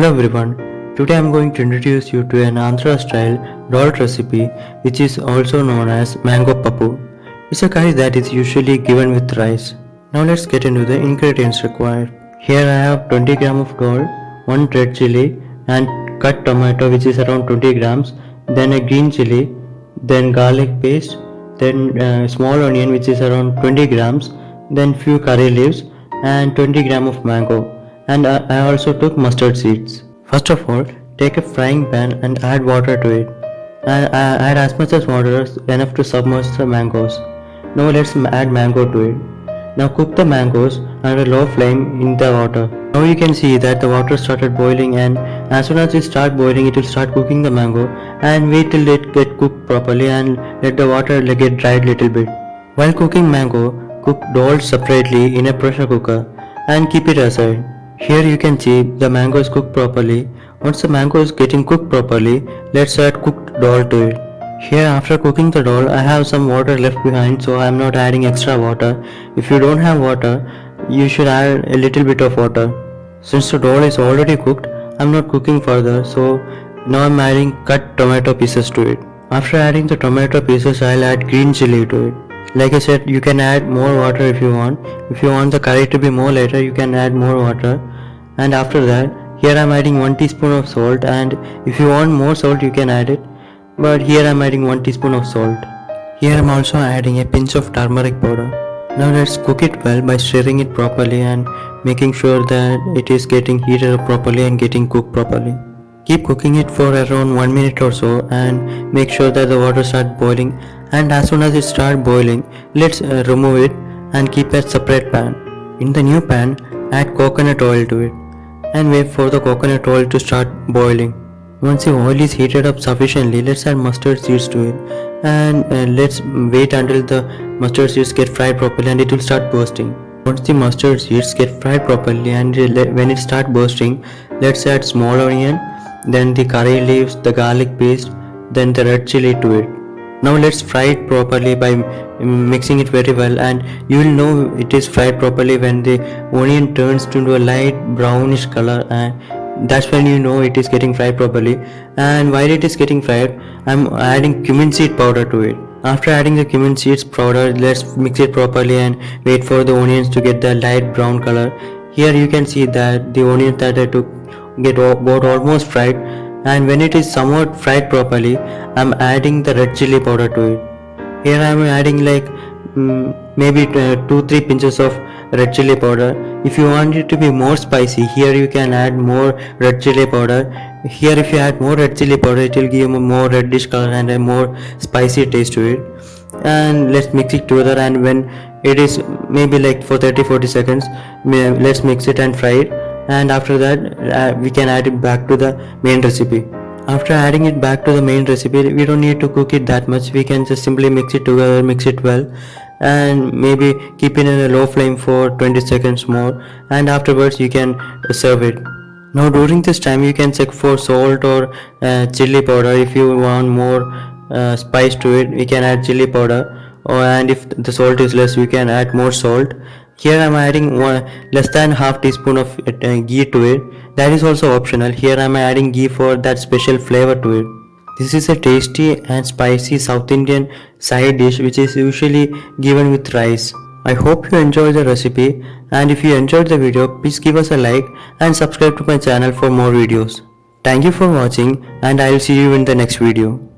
Hello everyone, today I am going to introduce you to an Andhra style dal recipe which is also known as mango pappu. It's a curry that is usually given with rice. Now let's get into the ingredients required. Here I have 20 gram of dal, 1 red chili and cut tomato which is around 20 grams, then a green chili, then garlic paste, then small onion which is around 20 grams, then few curry leaves and 20 gram of mango. And I also took mustard seeds. First of all, take a frying pan and add water to it. And add as much as water as enough to submerge the mangoes. Now let's add mango to it. Now cook the mangoes under low flame in the water. Now you can see that the water started boiling, and as soon as it start boiling it will start cooking the mango, and wait till it get cooked properly and let the water get dried little bit. While cooking mango, cook dal separately in a pressure cooker and keep it aside. Here you can see the mango is cooked properly. Once the mango is getting cooked properly, let's add cooked dal to it. Here after cooking the dal, I have some water left behind, so I am not adding extra water. If you don't have water, you should add a little bit of water. Since the dal is already cooked, I am not cooking further, so now I am adding cut tomato pieces to it. After adding the tomato pieces, I'll add green chili to it. Like I said, you can add more water if you want. If you want the curry to be more lighter, you can add more water. And after that, here I am adding 1 teaspoon of salt, and if you want more salt you can add it. But here I am adding 1 teaspoon of salt. Here I am also adding a pinch of turmeric powder. Now let's cook it well by stirring it properly and making sure that it is getting heated up properly and getting cooked properly. Keep cooking it for around 1 minute or so and make sure that the water starts boiling, and as soon as it starts boiling, let's remove it and keep a separate pan. In the new pan, add coconut oil to it and wait for the coconut oil to start boiling. Once the oil is heated up sufficiently, let's add mustard seeds to it, and let's wait until the mustard seeds get fried properly and it will start bursting. Once the mustard seeds get fried properly and when it starts bursting, let's add small onion, then the curry leaves, the garlic paste, then the red chili to it. Now let's fry it properly by mixing it very well, and you will know it is fried properly when the onion turns into a light brownish color, and that's when you know it is getting fried properly. And while it is getting fried, I'm adding cumin seed powder to it. After adding the cumin seeds powder, let's mix it properly and wait for the onions to get the light brown color. Here you can see that the onions that I took got almost fried, and when it is somewhat fried properly, I'm adding the red chili powder to it. Here I am adding like maybe 2-3 pinches of red chili powder. If you want it to be more spicy, here you can add more red chili powder. Here if you add more red chili powder, it will give a more reddish color and a more spicy taste to it. And let's mix it together, and when it is maybe like for 30-40 seconds, let's mix it and fry it. And after that we can add it back to the main recipe. After adding it back to the main recipe, we don't need to cook it that much. We can just simply mix it together, mix it well, and maybe keep it in a low flame for 20 seconds more, and afterwards you can serve it. Now during this time you can check for salt or chili powder. If you want more spice to it, we can add chili powder, and if the salt is less, you can add more salt. Here I am adding less than half teaspoon of ghee to it. That is also optional. Here I am adding ghee for that special flavor to it. This is a tasty and spicy South Indian side dish which is usually given with rice. I hope you enjoyed the recipe, and if you enjoyed the video, please give us a like and subscribe to my channel for more videos. Thank you for watching, and I will see you in the next video.